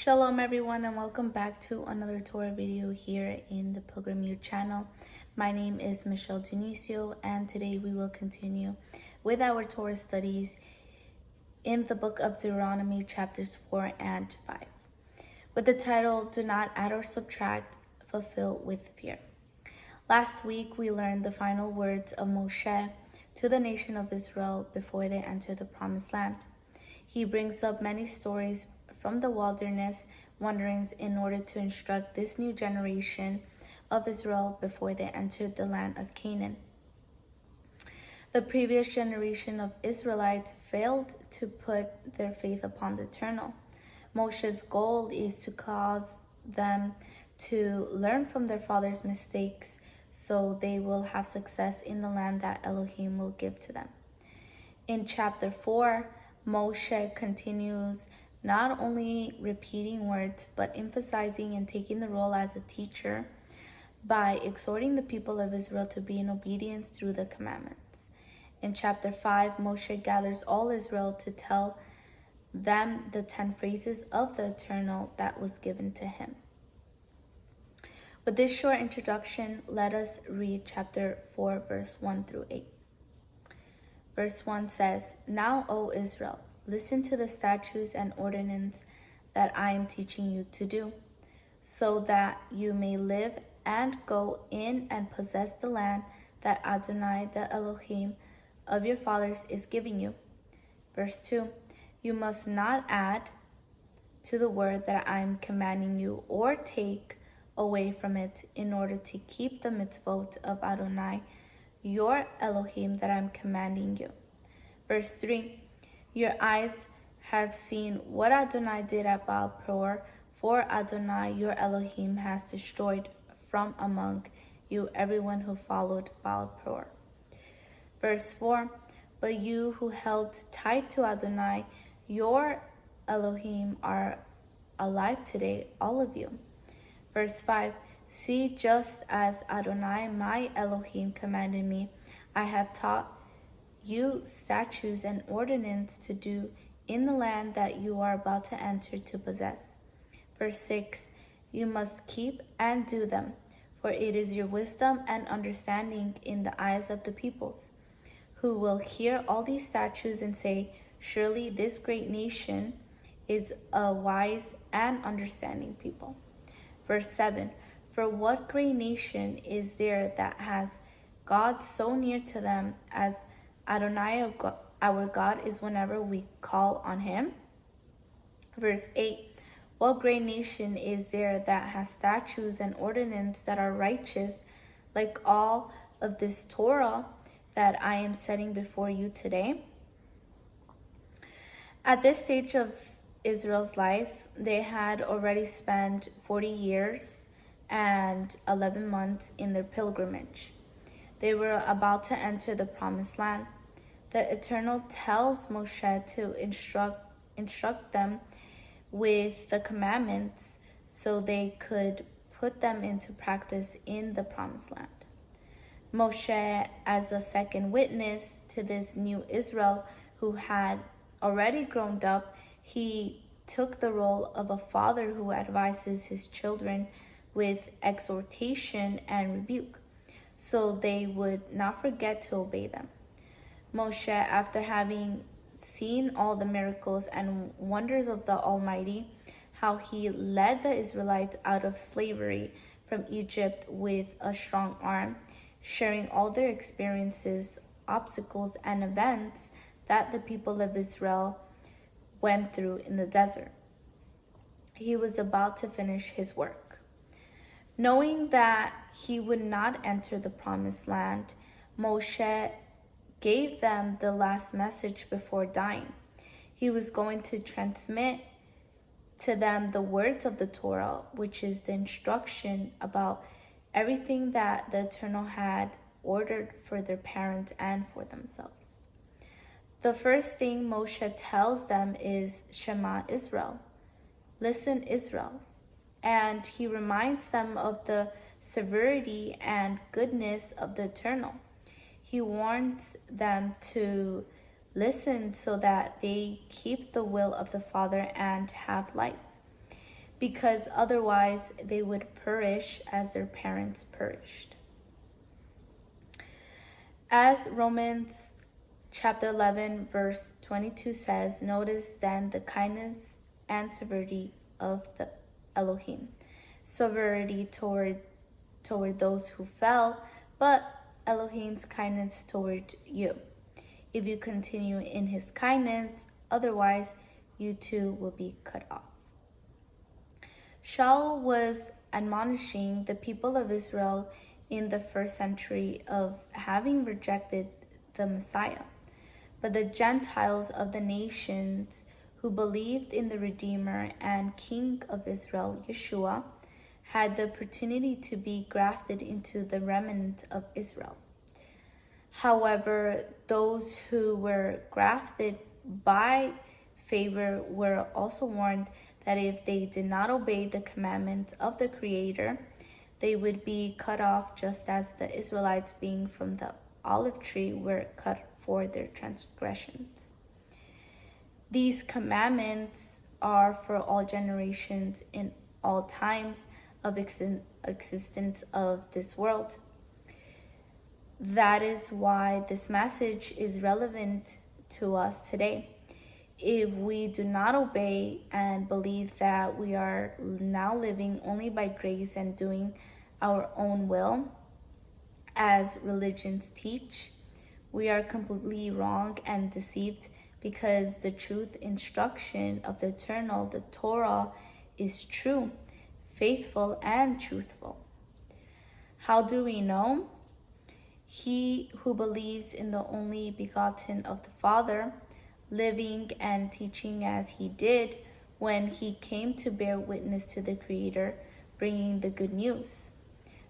Shalom everyone, and welcome back to another Torah video here in the Pilgrim Youth channel. My name is Michelle Dionisio, and today we will continue with our Torah studies in the book of Deuteronomy chapters 4 and 5 with the title, Do Not Add or Subtract, Fulfill with Fear. Last week we learned the final words of Moshe to the nation of Israel before they enter the promised land. He brings up many stories from the wilderness wanderings in order to instruct this new generation of Israel before they entered the land of Canaan. The previous generation of Israelites failed to put their faith upon the Eternal. Moshe's goal is to cause them to learn from their father's mistakes so they will have success in the land that Elohim will give to them. In chapter 4, Moshe continues not only repeating words, but emphasizing and taking the role as a teacher by exhorting the people of Israel to be in obedience through the commandments. In chapter 5, Moshe gathers all Israel to tell them the 10 phrases of the Eternal that was given to him. With this short introduction, let us read chapter 4, verse 1 through 8. Verse 1 says, Now, O Israel, listen to the statutes and ordinances that I am teaching you to do, so that you may live and go in and possess the land that Adonai, the Elohim of your fathers, is giving you. Verse 2, you must not add to the word that I am commanding you or take away from it in order to keep the mitzvot of Adonai, your Elohim, that I am commanding you. Verse 3, your eyes have seen what Adonai did at Baal Peor, for Adonai, your Elohim, has destroyed from among you everyone who followed Baal Peor. Verse 4, but you who held tight to Adonai, your Elohim, are alive today, all of you. Verse 5, see, just as Adonai, my Elohim, commanded me, I have taught you statutes and ordinances to do in the land that you are about to enter to possess. Verse 6, you must keep and do them, for it is your wisdom and understanding in the eyes of the peoples, who will hear all these statutes and say, surely this great nation is a wise and understanding people. Verse 7, for what great nation is there that has God so near to them as Adonai, our God, is whenever we call on him? Verse 8, what great nation is there that has statutes and ordinances that are righteous, like all of this Torah that I am setting before you today? At this stage of Israel's life, they had already spent 40 years and 11 months in their pilgrimage. They were about to enter the promised land. The Eternal tells Moshe to instruct them with the commandments so they could put them into practice in the promised land. Moshe, as a second witness to this new Israel who had already grown up, he took the role of a father who advises his children with exhortation and rebuke, so they would not forget to obey them. Moshe, after having seen all the miracles and wonders of the Almighty, how he led the Israelites out of slavery from Egypt with a strong arm, sharing all their experiences, obstacles, and events that the people of Israel went through in the desert. He was about to finish his work. Knowing that he would not enter the promised land, Moshe gave them the last message before dying. He was going to transmit to them the words of the Torah, which is the instruction about everything that the Eternal had ordered for their parents and for themselves. The first thing Moshe tells them is Shema Israel, listen Israel, and he reminds them of the severity and goodness of the Eternal. He warns them to listen so that they keep the will of the Father and have life. because otherwise they would perish as their parents perished. As Romans chapter 11 verse 22 says, notice then the kindness and severity of the Elohim. Severity toward those who fell, but Elohim's kindness toward you. If you continue in his kindness, otherwise you too will be cut off. Shaul was admonishing the people of Israel in the first century of having rejected the Messiah. But the Gentiles of the nations who believed in the Redeemer and King of Israel, Yeshua, had the opportunity to be grafted into the remnant of Israel. However, those who were grafted by favor were also warned that if they did not obey the commandments of the Creator, they would be cut off, just as the Israelites, being from the olive tree, were cut for their transgressions. These commandments are for all generations in all times of existence of this world. That is why this message is relevant to us today. If we do not obey and believe that we are now living only by grace and doing our own will, as religions teach, we are completely wrong and deceived, because the truth instruction of the eternal, the Torah, is true, faithful, and truthful. How do we know? He who believes in the only begotten of the Father, living and teaching as he did when he came to bear witness to the Creator, bringing the good news.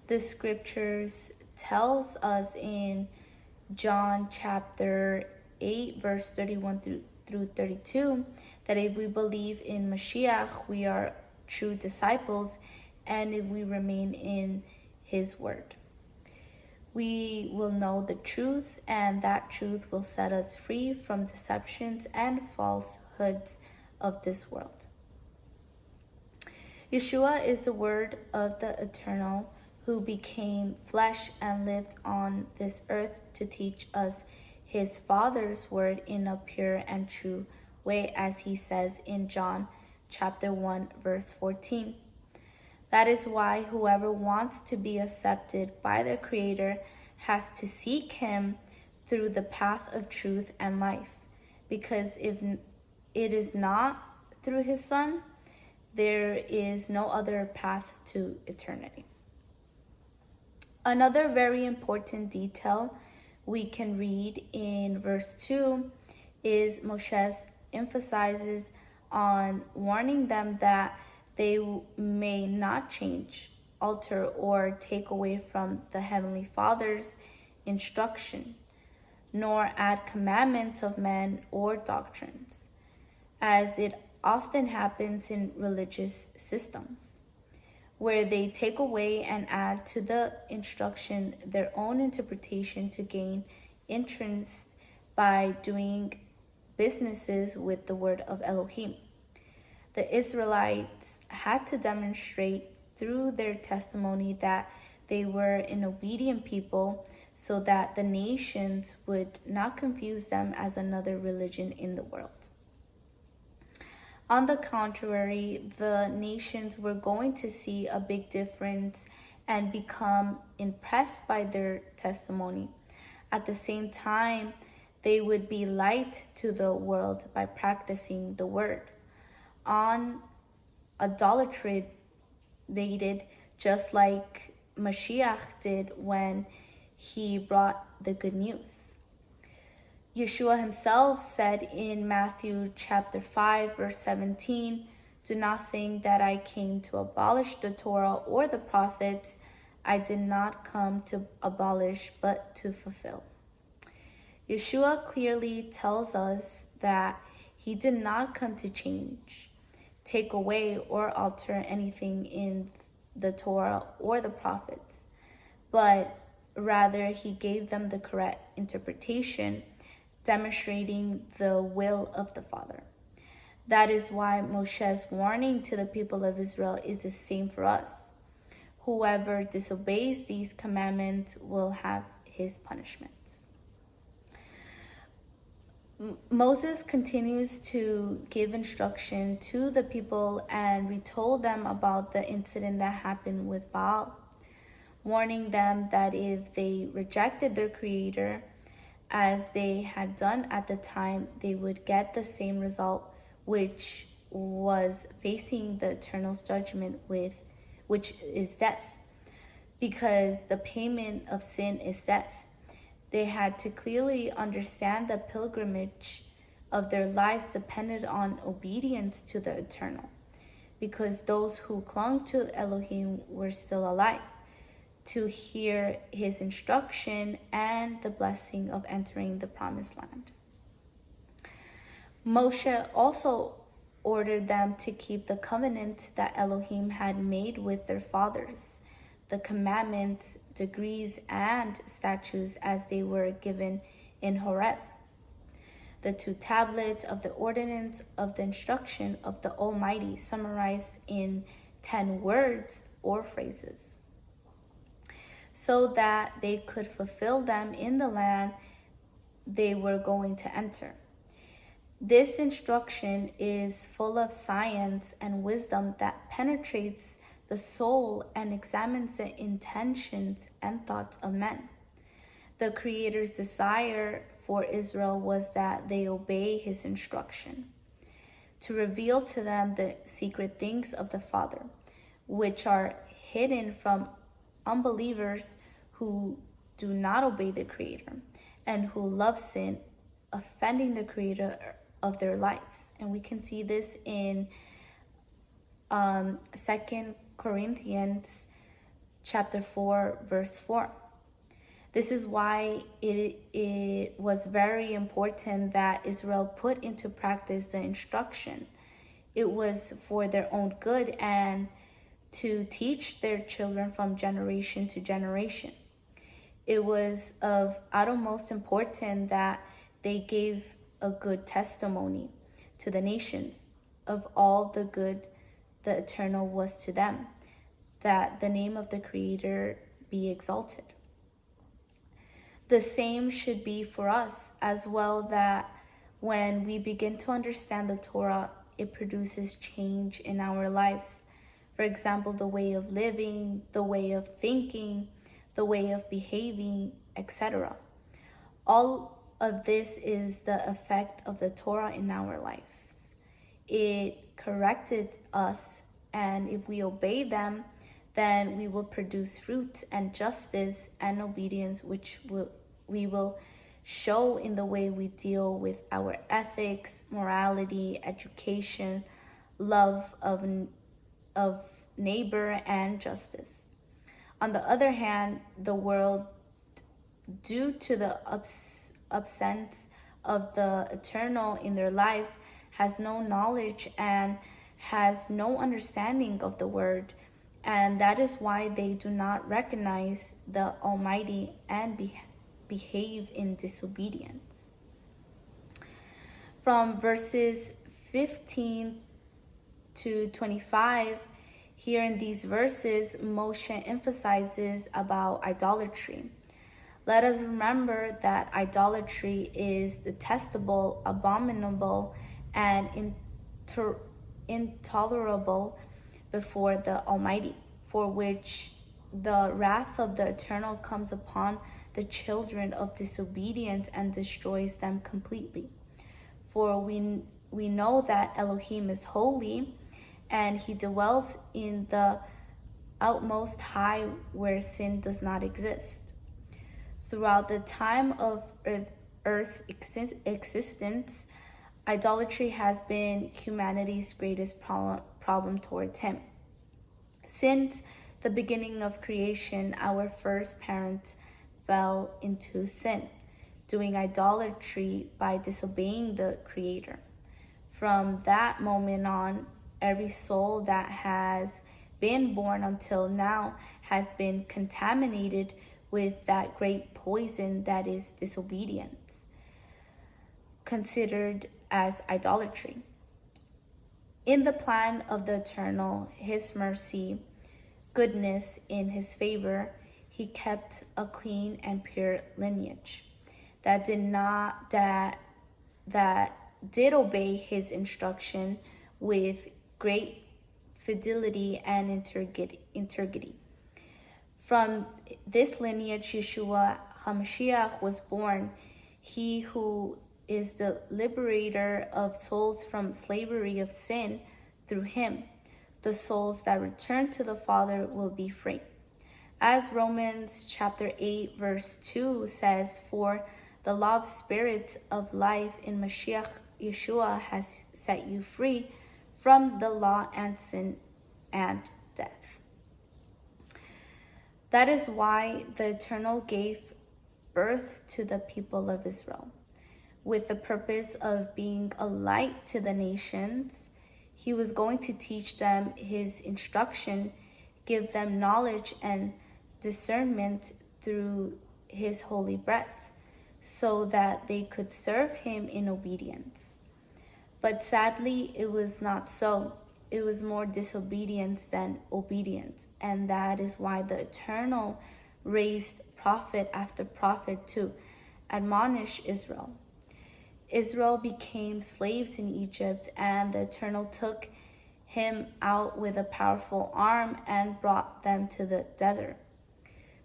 The scriptures tells us in John chapter 8 verse 31 through 32 that if we believe in Mashiach, we are true disciples, and if we remain in his word, we will know the truth, and that truth will set us free from deceptions and falsehoods of this world. Yeshua is the word of the Eternal, who became flesh and lived on this earth to teach us his Father's word in a pure and true way, as he says in John chapter 1 verse 14. That is why whoever wants to be accepted by the Creator has to seek him through the path of truth and life, because if it is not through his Son, there is no other path to eternity. Another very important detail we can read in verse 2 is Moshe emphasizes on warning them that they may not change, alter, or take away from the Heavenly Father's instruction, nor add commandments of men or doctrines, as it often happens in religious systems, where they take away and add to the instruction their own interpretation to gain entrance by doing businesses with the word of Elohim. The Israelites had to demonstrate through their testimony that they were an obedient people, so that the nations would not confuse them as another religion in the world. On the contrary, the nations were going to see a big difference and become impressed by their testimony. At the same time, they would be light to the world by practicing the word. On idolatry dated, just like Mashiach did when he brought the good news. Yeshua himself said in Matthew chapter 5 verse 17, "Do not think that I came to abolish the Torah or the prophets. I did not come to abolish, but to fulfill." Yeshua clearly tells us that he did not come to change, take away, or alter anything in the Torah or the prophets, but rather he gave them the correct interpretation, demonstrating the will of the Father. That is why Moshe's warning to the people of Israel is the same for us. Whoever disobeys these commandments will have his punishments. Moses continues to give instruction to the people, and we told them about the incident that happened with Baal, warning them that if they rejected their creator as they had done at the time, they would get the same result, which was facing the eternal judgment, which is death, because the payment of sin is death. They had to clearly understand the pilgrimage of their lives depended on obedience to the eternal, because those who clung to Elohim were still alive to hear his instruction and the blessing of entering the promised land. Moshe also ordered them to keep the covenant that Elohim had made with their fathers, the commandments, decrees, and statutes as they were given in Horeb, the 2 tablets of the ordinance of the instruction of the Almighty, summarized in 10 words or phrases, so that they could fulfill them in the land they were going to enter. This instruction is full of science and wisdom that penetrates the soul and examines the intentions and thoughts of men. The Creator's desire for Israel was that they obey his instruction, to reveal to them the secret things of the Father, which are hidden from unbelievers who do not obey the Creator and who love sin, offending the Creator of their lives. And we can see this in 2 Corinthians chapter 4, verse 4. This is why it was very important that Israel put into practice the instruction. It was for their own good and to teach their children from generation to generation. It was of utmost importance that they gave a good testimony to the nations of all the good the eternal was to them, that the name of the Creator be exalted. The same should be for us as well, that when we begin to understand the Torah, it produces change in our lives. For example, the way of living, the way of thinking, the way of behaving, etc. All of this is the effect of the Torah in our lives. It corrected us, and if we obey them, then we will produce fruits and justice and obedience, which we will show in the way we deal with our ethics, morality, education, love of neighbor, and justice. On the other hand, the world, due to the absence of the eternal in their lives, has no knowledge and has no understanding of the word, and that is why they do not recognize the Almighty and behave in disobedience. From verses 15 to 25, here in these verses, Moshe emphasizes about idolatry. Let us remember that idolatry is detestable, abominable, and intolerable before the Almighty, for which the wrath of the eternal comes upon the children of disobedience and destroys them completely. For we know that Elohim is holy, and he dwells in the outmost high where sin does not exist. Throughout the time of Earth's existence, idolatry has been humanity's greatest problem towards him. Since the beginning of creation, our first parents fell into sin, doing idolatry by disobeying the Creator. From that moment on, every soul that has been born until now has been contaminated with that great poison that is disobedience, considered as idolatry. In the plan of the Eternal, his mercy, goodness in his favor, he kept a clean and pure lineage that did obey his instruction with great fidelity and integrity. From this lineage, Yeshua HaMashiach was born, he who is the liberator of souls from slavery of sin. Through him, the souls that return to the Father will be free. As Romans chapter 8 verse 2 says, for the law of spirit of life in Mashiach Yeshua has set you free from the law and sin and death. That is why the Eternal gave birth to the people of Israel, with the purpose of being a light to the nations. He was going to teach them his instruction, give them knowledge and discernment through his holy breath, so that they could serve him in obedience. But sadly, it was not so. It was more disobedience than obedience, and that is why the Eternal raised prophet after prophet to admonish Israel. Israel became slaves in Egypt, and the Eternal took him out with a powerful arm and brought them to the desert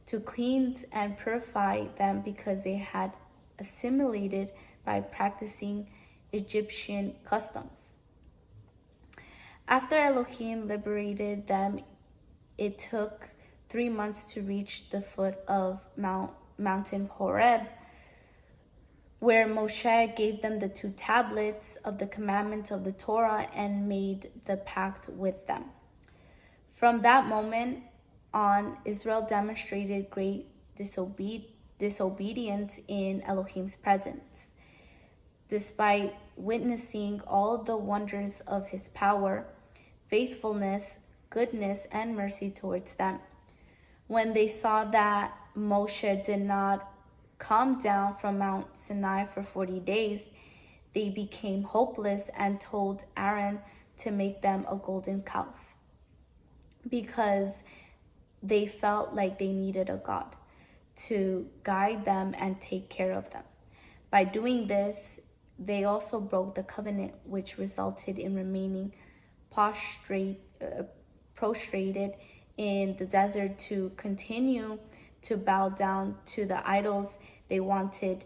to cleanse and purify them, because they had assimilated by practicing Egyptian customs. After Elohim liberated them, it took 3 months to reach the foot of Mountain Horeb, where Moshe gave them the 2 tablets of the commandments of the Torah and made the pact with them. From that moment on, Israel demonstrated great disobedience in Elohim's presence, despite witnessing all the wonders of his power, faithfulness, goodness, and mercy towards them. When they saw that Moshe did not come down from Mount Sinai for 40 days, they became hopeless and told Aaron to make them a golden calf, because they felt like they needed a God to guide them and take care of them. By doing this, they also broke the covenant, which resulted in remaining prostrated in the desert to continue to bow down to the idols they wanted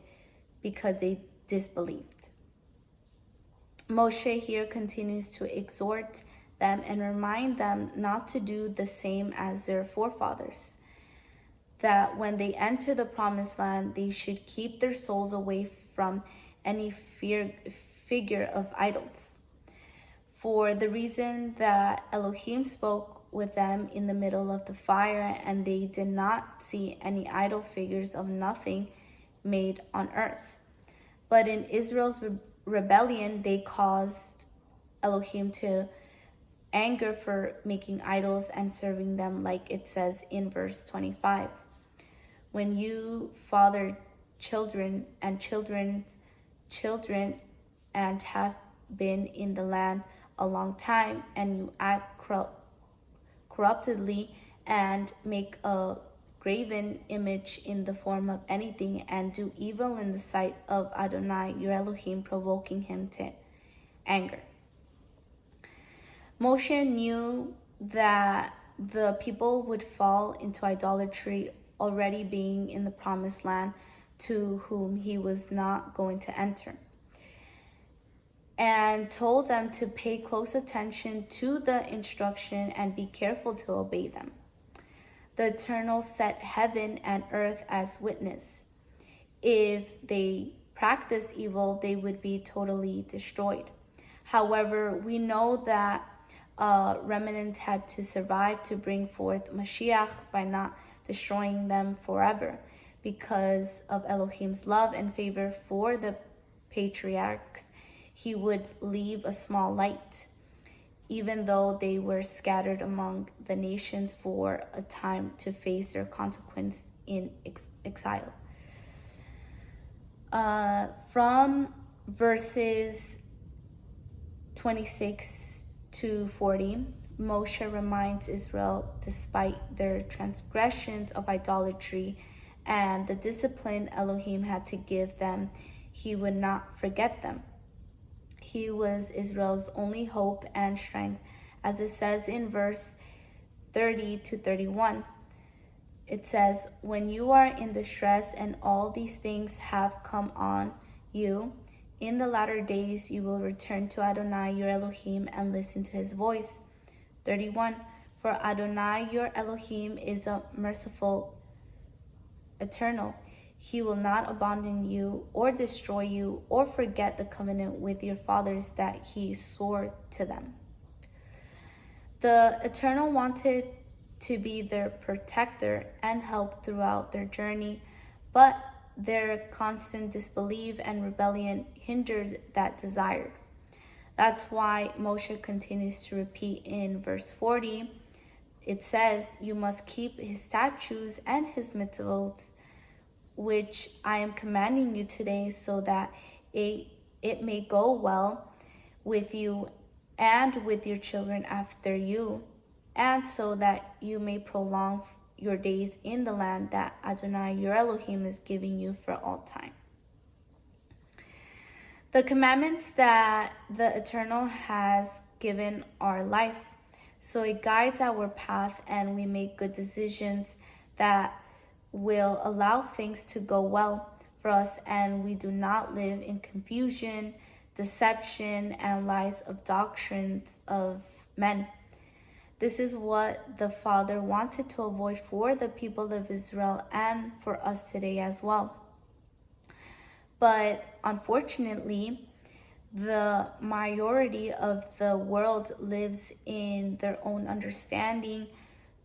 because they disbelieved. Moshe here continues to exhort them and remind them not to do the same as their forefathers, that when they enter the promised land, they should keep their souls away from any figure of idols. For the reason that Elohim spoke with them in the middle of the fire, and they did not see any idol figures of nothing made on earth. But in Israel's rebellion, they caused Elohim to anger for making idols and serving them, like it says in verse 25. When you father children and children's children and have been in the land a long time, and you act corruptedly and make a graven image in the form of anything, and do evil in the sight of Adonai, your Elohim, provoking him to anger. Moshe knew that the people would fall into idolatry, already being in the promised land, to whom he was not going to enter, and told them to pay close attention to the instruction and be careful to obey them. The Eternal set heaven and earth as witness. If they practice evil, they would be totally destroyed. However, we know that a remnant had to survive to bring forth Mashiach by not destroying them forever, because of Elohim's love and favor for the patriarchs. He would leave a small light, even though they were scattered among the nations for a time to face their consequence in exile. From verses 26 to 40, Moshe reminds Israel, despite their transgressions of idolatry and the discipline Elohim had to give them, he would not forget them. He was Israel's only hope and strength, as it says in verse 30 to 31. It says, when you are in distress and all these things have come on you, in the latter days you will return to Adonai your Elohim and listen to his voice. 31. For Adonai your Elohim is a merciful, eternal. He will not abandon you or destroy you or forget the covenant with your fathers that he swore to them. The Eternal wanted to be their protector and help throughout their journey, but their constant disbelief and rebellion hindered that desire. That's why Moshe continues to repeat in verse 40. It says, you must keep his statutes and his mitzvot, which I am commanding you today, so that it may go well with you and with your children after you, and so that you may prolong your days in the land that Adonai your Elohim is giving you for all time. The commandments that the Eternal has given are life, so it guides our path and we make good decisions that will allow things to go well for us, and we do not live in confusion, deception, and lies of doctrines of men. This is what the Father wanted to avoid for the people of Israel and for us today as well. But unfortunately, the majority of the world lives in their own understanding,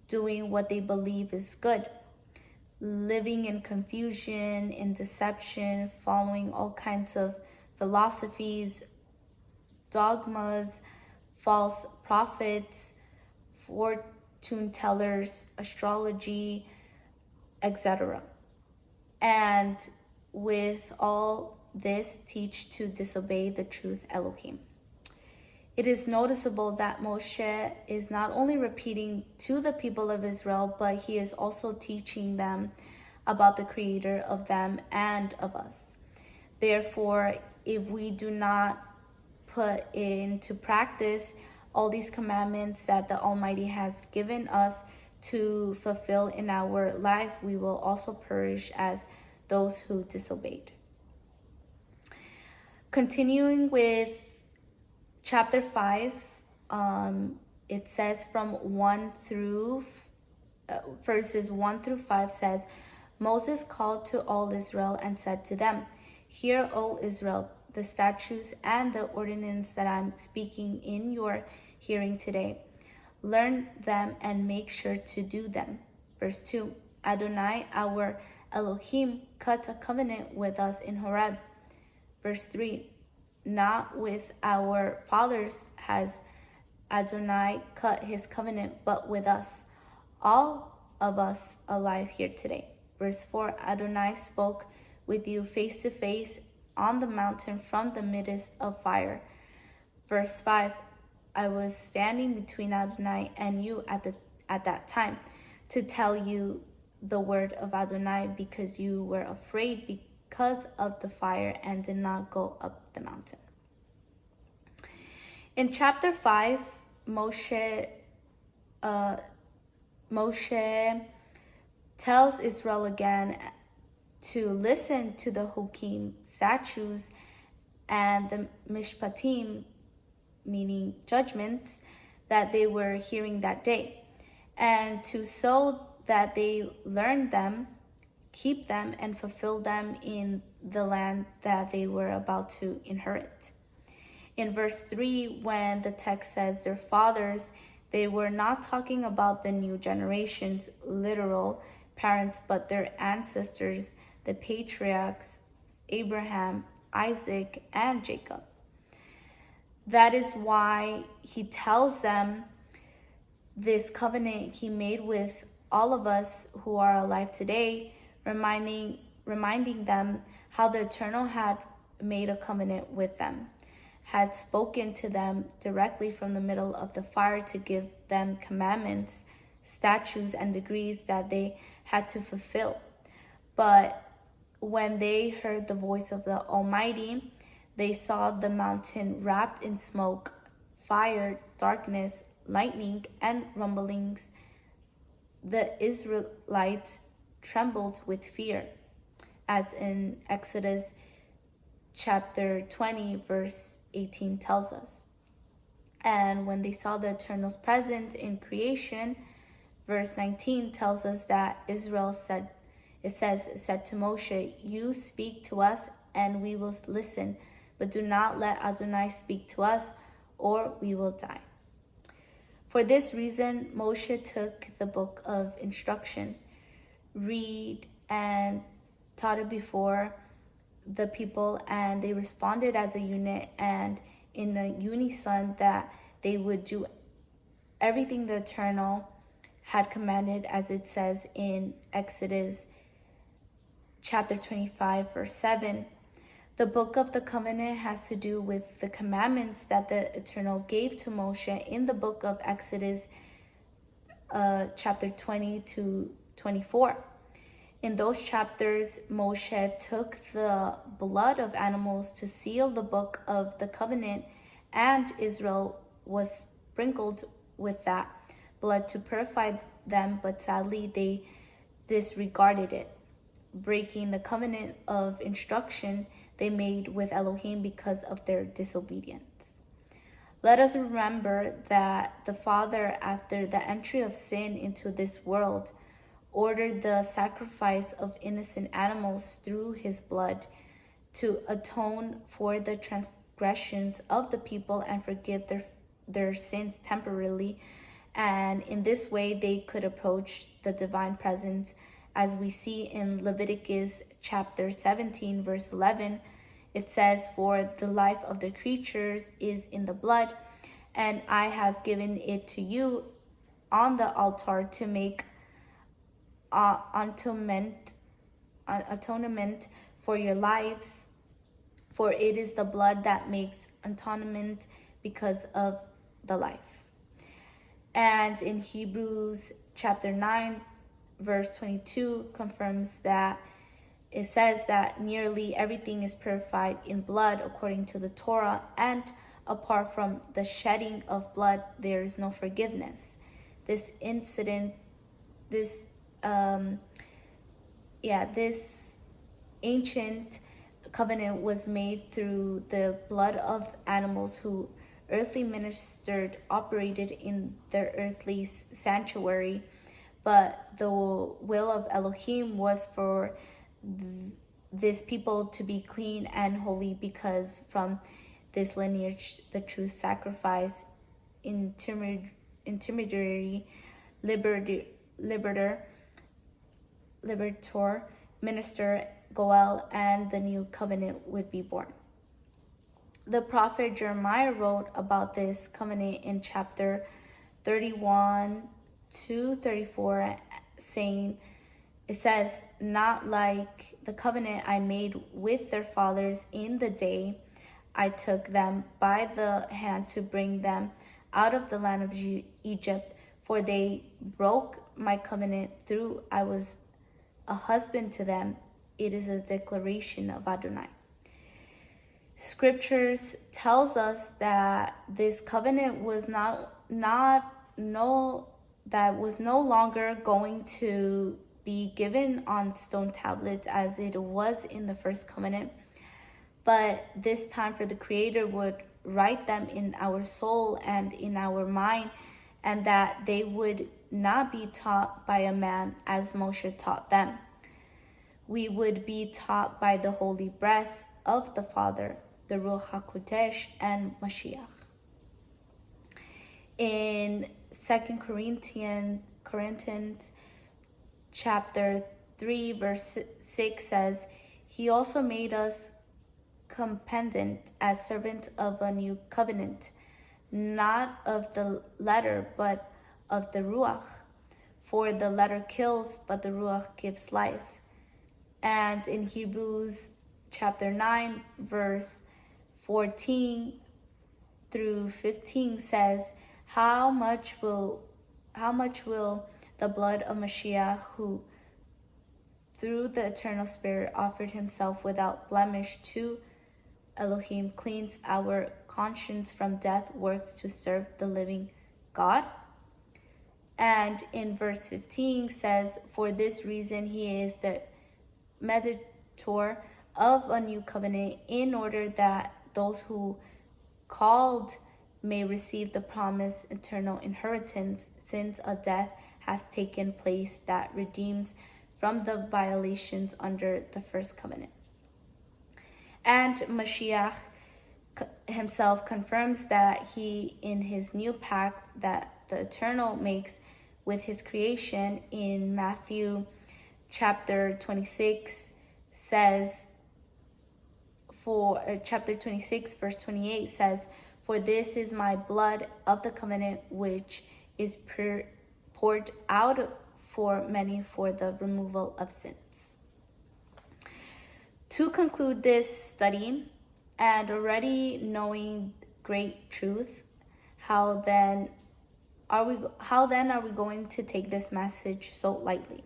doing what they believe is good, living in confusion, in deception, following all kinds of philosophies, dogmas, false prophets, fortune tellers, astrology, etc. And with all this, teach to disobey the truth Elohim. It is noticeable that Moshe is not only repeating to the people of Israel, but he is also teaching them about the Creator of them and of us. Therefore, if we do not put into practice all these commandments that the Almighty has given us to fulfill in our life, we will also perish as those who disobeyed. Continuing with chapter 5, it says from verses 1 through 5 says, Moses called to all Israel and said to them, Hear, O Israel, the statutes and the ordinances that I'm speaking in your hearing today. Learn them and make sure to do them. Verse 2, Adonai, our Elohim, cut a covenant with us in Horeb. Verse 3, not with our fathers has Adonai cut his covenant, but with us, all of us alive here today. Verse 4, Adonai spoke with you face to face on the mountain from the midst of fire. Verse 5, I was standing between Adonai and you at that time to tell you the word of Adonai, because you were afraid because of the fire and did not go up the mountain. In chapter 5, Moshe tells Israel again to listen to the Hukim, statutes, and the Mishpatim, meaning judgments, that they were hearing that day, and to so that they learn them, keep them, and fulfill them in the land that they were about to inherit. In verse 3, when the text says their fathers, they were not talking about the new generation's literal parents, but their ancestors, the patriarchs, Abraham, Isaac, and Jacob. That is why he tells them this covenant he made with all of us who are alive today, reminding them how the Eternal had made a covenant with them, had spoken to them directly from the middle of the fire to give them commandments, statutes, and decrees that they had to fulfill. But when they heard the voice of the Almighty, they saw the mountain wrapped in smoke, fire, darkness, lightning, and rumblings. The Israelites trembled with fear, as in Exodus chapter 20, verse 18 tells us. And when they saw the Eternal's presence in creation, verse 19 tells us that Israel said to Moshe, "You speak to us and we will listen, but do not let Adonai speak to us or we will die." For this reason, Moshe took the book of instruction, read and taught it before the people, and they responded as a unit and in a unison that they would do everything the Eternal had commanded, as it says in Exodus chapter 25, verse 7. The book of the covenant has to do with the commandments that the Eternal gave to Moshe in the book of Exodus chapter 20 to 24. In those chapters, Moshe took the blood of animals to seal the book of the covenant, and Israel was sprinkled with that blood to purify them, but sadly they disregarded it, breaking the covenant of instruction they made with Elohim because of their disobedience. Let us remember that the Father, after the entry of sin into this world, ordered the sacrifice of innocent animals through his blood to atone for the transgressions of the people and forgive their sins temporarily. And in this way, they could approach the divine presence, as we see in Leviticus chapter 17, verse 11. It says, "For the life of the creatures is in the blood, and I have given it to you on the altar to make atonement for your lives, for it is the blood that makes atonement because of the life." And in Hebrews chapter 9, verse 22 confirms that it says that nearly everything is purified in blood according to the Torah, and apart from the shedding of blood, there is no forgiveness. This ancient covenant was made through the blood of animals who earthly ministered operated in their earthly sanctuary, but the will of Elohim was for this people to be clean and holy, because from this lineage the true sacrifice, intermediary, liberator, minister, Goel, and the new covenant would be born. The prophet Jeremiah wrote about this covenant in chapter 31 to 34, saying, it says, "Not like the covenant I made with their fathers in the day I took them by the hand to bring them out of the land of Egypt, for they broke my covenant through I was a husband to them. It is a declaration of Adonai." Scriptures tells us that this covenant was no longer going to be given on stone tablets as it was in the first covenant, but this time for the Creator would write them in our soul and in our mind, and that they would not be taught by a man as Moshe taught them. We would be taught by the holy breath of the Father, the Ruach HaKodesh, and Mashiach. In 2 Corinthians chapter 3, verse 6 says, "He also made us competent as servants of a new covenant, not of the letter, but of the Ruach. For the letter kills, but the Ruach gives life." And in Hebrews chapter 9, verse 14, through 15 says, how much will the blood of Mashiach, who through the eternal Spirit offered himself without blemish to Elohim, cleanse our conscience from death, work to serve the living God? And in verse 15 says, for this reason he is the mediator of a new covenant, in order that those who called may receive the promised eternal inheritance, since a death has taken place that redeems from the violations under the first covenant. And Mashiach himself confirms that he, in his new pact that the Eternal makes with his creation, in Matthew chapter 26 says, chapter 26 verse 28 says, for this is my blood of the covenant, which is poured out for many for the removal of sins. To conclude this study, and already knowing great truth, how then are we going to take this message so lightly?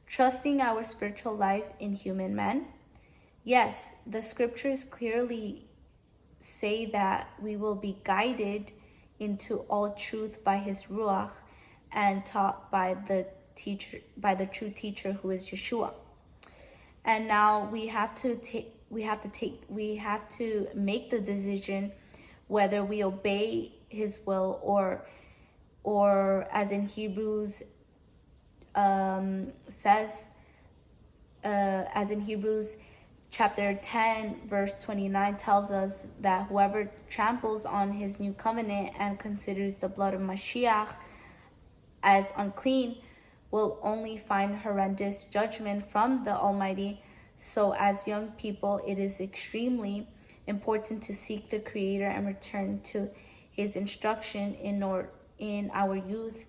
Trusting our spiritual life in human men? Yes, the scriptures clearly say that we will be guided into all truth by his Ruach and taught by the true teacher, who is Yeshua. And now we have to make the decision whether we obey his will, or as in Hebrews says, as in Hebrews chapter 10 verse 29 tells us that whoever tramples on his new covenant and considers the blood of Mashiach as unclean will only find horrendous judgment from the Almighty. So as young people, it is extremely important to seek the Creator and return to his instruction in our youth,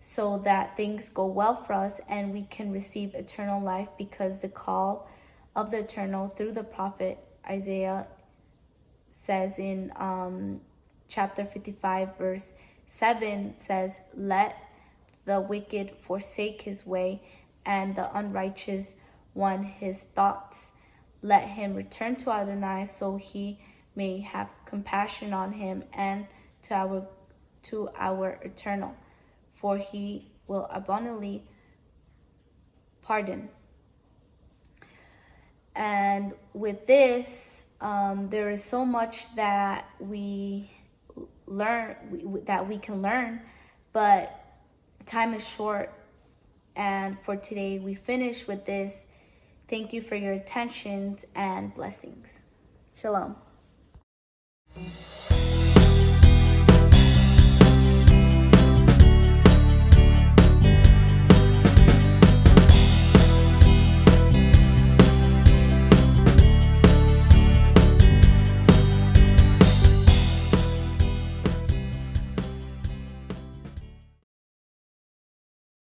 so that things go well for us and we can receive eternal life, because the call of the Eternal through the prophet Isaiah says in chapter 55 verse 7 says, let the wicked forsake his way, and the unrighteous one his thoughts. Let him return to Adonai, so he may have compassion on him, and to our Eternal, for he will abundantly pardon. And with this, there is so much that we can learn, but time is short. And for today, we finish with this. Thank you for your attention and blessings. Shalom.